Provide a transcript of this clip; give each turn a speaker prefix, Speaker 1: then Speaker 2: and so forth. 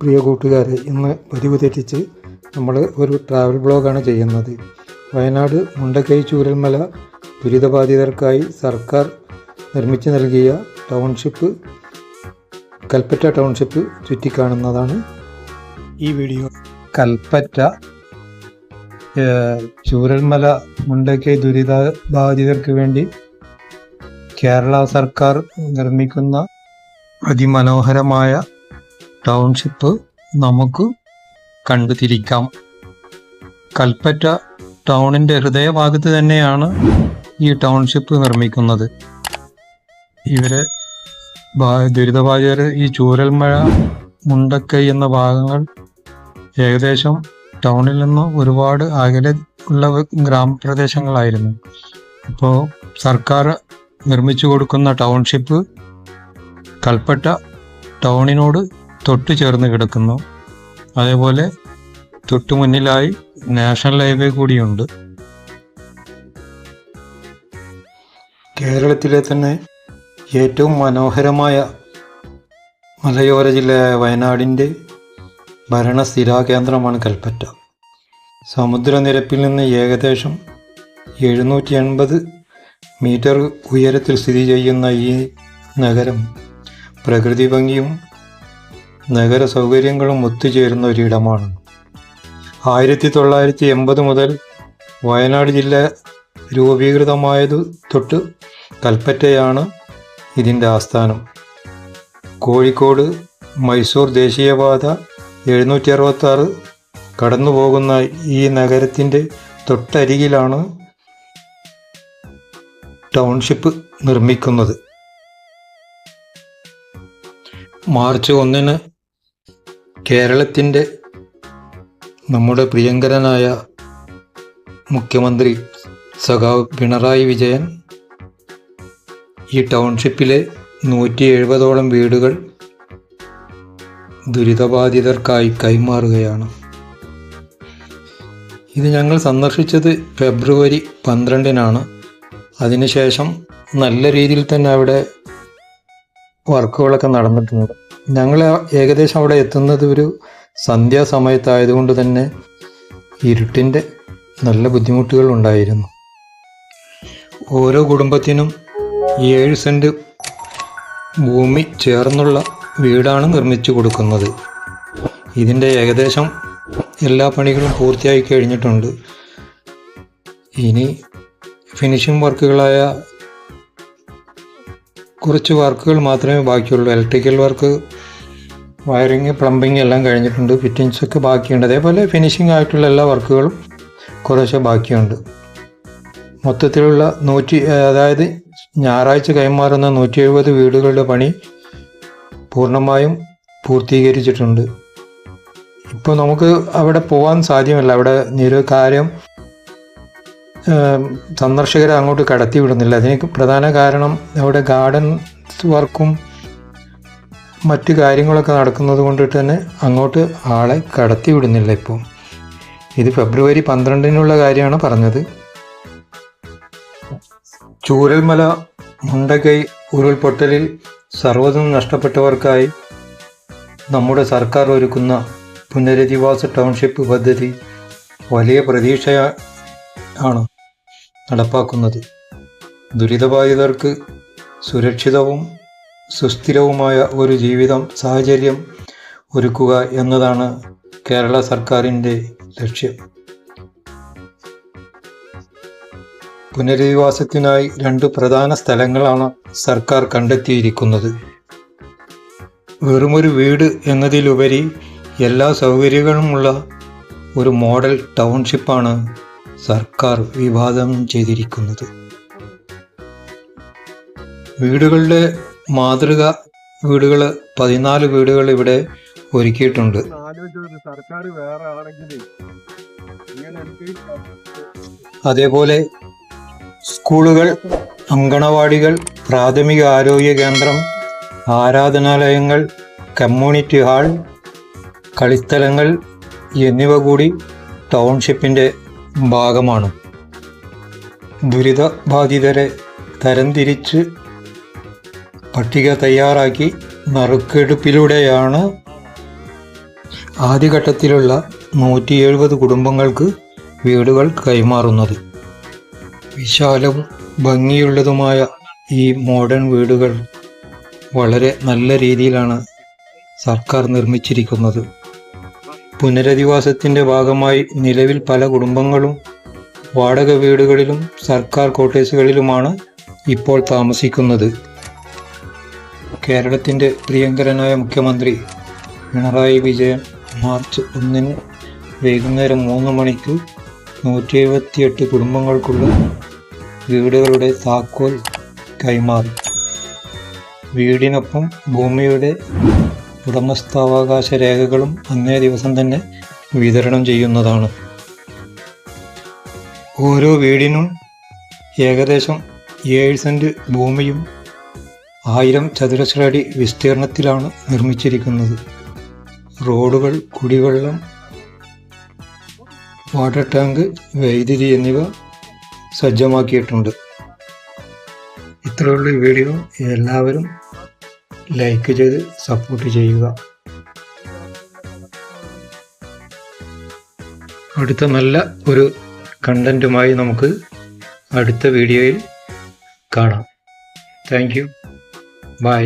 Speaker 1: പ്രിയ കൂട്ടുകാരെ, ഇന്ന് പതിവ് തെറ്റിച്ച് നമ്മൾ ഒരു ട്രാവൽ ബ്ലോഗാണ് ചെയ്യുന്നത്. വയനാട് മുണ്ടക്കൈ ചൂരൽമല ദുരിതബാധിതർക്കായി സർക്കാർ നിർമ്മിച്ചു നൽകിയ ടൗൺഷിപ്പ്, കൽപ്പറ്റ ടൗൺഷിപ്പ് ചുറ്റിക്കാണുന്നതാണ് ഈ വീഡിയോ. കൽപ്പറ്റ ചൂരൽമല മുണ്ടക്കൈ ദുരിതബാധിതർക്ക് വേണ്ടി കേരള സർക്കാർ നിർമ്മിക്കുന്ന അതിമനോഹരമായ ടൗൺഷിപ്പ് നമുക്ക് കണ്ടുതിരിക്കാം. കൽപ്പറ്റ ടൗണിൻ്റെ ഹൃദയഭാഗത്ത് തന്നെയാണ് ഈ ടൗൺഷിപ്പ് നിർമ്മിക്കുന്നത്. ഇവരെ ദുരിതബാധിതർ ഈ ചൂരൽമല മുണ്ടക്കൈ എന്ന ഭാഗങ്ങൾ ഏകദേശം ടൗണിൽ നിന്ന് ഒരുപാട് അകലെ ഉള്ള ഗ്രാമപ്രദേശങ്ങളായിരുന്നു. അപ്പോൾ സർക്കാർ നിർമ്മിച്ചു കൊടുക്കുന്ന ടൗൺഷിപ്പ് കൽപ്പറ്റ ടൗണിനോട് തൊട്ടു ചേർന്ന് കിടക്കുന്നു. അതേപോലെ തൊട്ടു മുന്നിലായി നാഷണൽ ഹൈവേ കൂടിയുണ്ട്. കേരളത്തിലെ തന്നെ ഏറ്റവും മനോഹരമായ മലയോര ജില്ലയായ വയനാടിൻ്റെ ഭരണസ്ഥിരാ കേന്ദ്രമാണ് കൽപ്പറ്റ. സമുദ്രനിരപ്പിൽ നിന്ന് ഏകദേശം 780 മീറ്റർ ഉയരത്തിൽ സ്ഥിതി ചെയ്യുന്ന ഈ നഗരം പ്രകൃതി ഭംഗിയും നഗര സൗകര്യങ്ങളും ഒത്തുചേരുന്ന ഒരിടമാണ്. 1980 മുതൽ വയനാട് ജില്ല രൂപീകൃതമായതു തൊട്ട് കൽപ്പറ്റയാണ് ഇതിൻ്റെ ആസ്ഥാനം. കോഴിക്കോട് മൈസൂർ ദേശീയപാത 766 കടന്നു പോകുന്ന ഈ നഗരത്തിൻ്റെ തൊട്ടരികിലാണ് ടൗൺഷിപ്പ് നിർമ്മിക്കുന്നത്. മാർച്ച് 1 കേരളത്തിൻ്റെ നമ്മുടെ പ്രിയങ്കരനായ മുഖ്യമന്ത്രി സഖാവ് പിണറായി വിജയൻ ഈ ടൗൺഷിപ്പിലെ 170ഓളം വീടുകൾ ദുരിതബാധിതർക്കായി കൈമാറുകയാണ്. ഇത് ഞങ്ങൾ സന്ദർശിച്ചത് ഫെബ്രുവരി 12-നാണ്. അതിനുശേഷം നല്ല രീതിയിൽ തന്നെ അവിടെ വർക്കുകളൊക്കെ നടന്നിട്ടുണ്ട്. ഞങ്ങൾ ഏകദേശം അവിടെ എത്തുന്നത് ഒരു സന്ധ്യാസമയത്തായതുകൊണ്ട് തന്നെ ഇരുട്ടിൻ്റെ നല്ല ബുദ്ധിമുട്ടുകൾ ഉണ്ടായിരുന്നു. ഓരോ കുടുംബത്തിനും 7 സെൻറ്റ് ഭൂമി ചേർന്നുള്ള വീടാണ് നിർമ്മിച്ചു കൊടുക്കുന്നത്. ഇതിൻ്റെ ഏകദേശം എല്ലാ പണികളും പൂർത്തിയായി കഴിഞ്ഞിട്ടുണ്ട്. ഇനി ഫിനിഷിംഗ് വർക്കുകളായ കുറച്ച് വർക്കുകൾ മാത്രമേ ബാക്കിയുള്ളൂ. ഇലക്ട്രിക്കൽ വർക്ക്, വയറിങ്, പ്ലംബിങ് എല്ലാം കഴിഞ്ഞിട്ടുണ്ട്. ഫിറ്റിങ്സൊക്കെ ബാക്കിയുണ്ട്. അതേപോലെ ഫിനിഷിംഗ് ആയിട്ടുള്ള എല്ലാ വർക്കുകളും കുറേശ്ശെ ബാക്കിയുണ്ട്. മൊത്തത്തിലുള്ള അതായത് ഞായറാഴ്ച കൈമാറുന്ന 170 വീടുകളുടെ പണി പൂർണ്ണമായും പൂർത്തീകരിച്ചിട്ടുണ്ട്. ഇപ്പോൾ നമുക്ക് അവിടെ പോകാൻ സാധ്യമല്ല. അവിടെ കാര്യം സന്ദർശകരെ അങ്ങോട്ട് കടത്തി വിടുന്നില്ല. അതിന് പ്രധാന കാരണം അവിടെ ഗാർഡൻസ് വർക്കും മറ്റു കാര്യങ്ങളൊക്കെ നടക്കുന്നത് കൊണ്ടിട്ട് തന്നെ അങ്ങോട്ട് ആളെ കടത്തി വിടുന്നില്ല. ഇപ്പോൾ ഇത് ഫെബ്രുവരി 12-നുള്ള കാര്യമാണ് പറഞ്ഞത്. ചൂരൽമല മുണ്ടക്കൈ ഉരുൾപൊട്ടലിൽ സർവ്വതും നഷ്ടപ്പെട്ടവർക്കായി നമ്മുടെ സർക്കാർ ഒരുക്കുന്ന പുനരധിവാസ ടൗൺഷിപ്പ് പദ്ധതി വലിയ പ്രതീക്ഷയാണ് നടപ്പാക്കുന്നത്. ദുരിതബാധിതർക്ക് സുരക്ഷിതവും സുസ്ഥിരവുമായ ഒരു ജീവിതം സാഹചര്യം ഒരുക്കുക എന്നതാണ് കേരള സർക്കാരിൻ്റെ ലക്ഷ്യം. പുനരധിവാസത്തിനായി 2 പ്രധാന സ്ഥലങ്ങളാണ് സർക്കാർ കണ്ടെത്തിയിരിക്കുന്നത്. വെറുമൊരു വീട് എന്നതിലുപരി എല്ലാ സൗകര്യങ്ങളുമുള്ള ഒരു മോഡൽ ടൗൺഷിപ്പാണ് സർക്കാർ വിഭാവനം ചെയ്തിരിക്കുന്നത്. വീടുകളുടെ മാതൃക വീടുകൾ 14 വീടുകൾ ഇവിടെ ഒരുക്കിയിട്ടുണ്ട്. അതേപോലെ സ്കൂളുകൾ, അങ്കണവാടികൾ, പ്രാഥമിക ആരോഗ്യ കേന്ദ്രം, ആരാധനാലയങ്ങൾ, കമ്മ്യൂണിറ്റി ഹാൾ, കളിസ്ഥലങ്ങൾ എന്നിവ കൂടി ടൗൺഷിപ്പിൻ്റെ ഭാഗമാണ്. ദുരിതബാധിതരെ തരംതിരിച്ച് പട്ടിക തയ്യാറാക്കി നറുക്കെടുപ്പിലൂടെയാണ് ആദ്യഘട്ടത്തിലുള്ള 170 കുടുംബങ്ങൾക്ക് വീടുകൾ കൈമാറുന്നത്. വിശാലവും ഭംഗിയുള്ളതുമായ ഈ മോഡേൺ വീടുകൾ വളരെ നല്ല രീതിയിലാണ് സർക്കാർ നിർമ്മിച്ചിരിക്കുന്നത്. പുനരധിവാസത്തിൻ്റെ ഭാഗമായി നിലവിൽ പല കുടുംബങ്ങളും വാടക വീടുകളിലും സർക്കാർ ക്വാർട്ടേഴ്സുകളിലുമാണ് ഇപ്പോൾ താമസിക്കുന്നത്. കേരളത്തിൻ്റെ പ്രിയങ്കരനായ മുഖ്യമന്ത്രി പിണറായി വിജയൻ മാർച്ച് 1 വൈകുന്നേരം 3 മണിക്ക് 178 കുടുംബങ്ങൾക്കുള്ള വീടുകളുടെ താക്കോൽ കൈമാറി. വീടിനൊപ്പം ഭൂമിയുടെ ഉടമസ്ഥാവകാശ രേഖകളും അന്നേ ദിവസം തന്നെ വിതരണം ചെയ്യുന്നതാണ്. ഓരോ വീടിനും ഏകദേശം 7 സെൻറ്റ് ഭൂമിയും 1000 ചതുരശ്ര അടി വിസ്തീർണത്തിലാണ് നിർമ്മിച്ചിരിക്കുന്നത്. റോഡുകൾ, കുടിവെള്ളം, വാട്ടർ ടാങ്ക്, വൈദ്യുതി എന്നിവ സജ്ജമാക്കിയിട്ടുണ്ട്. ഇത്രയുള്ള ഈ വീഡിയോ എല്ലാവരും ലൈക്ക് ചെയ്ത് സപ്പോർട്ട് ചെയ്യുക. അടുത്ത നല്ല ഒരു കണ്ടൻറ്റുമായി നമുക്ക് അടുത്ത വീഡിയോയിൽ കാണാം. Thank you. ബൈ.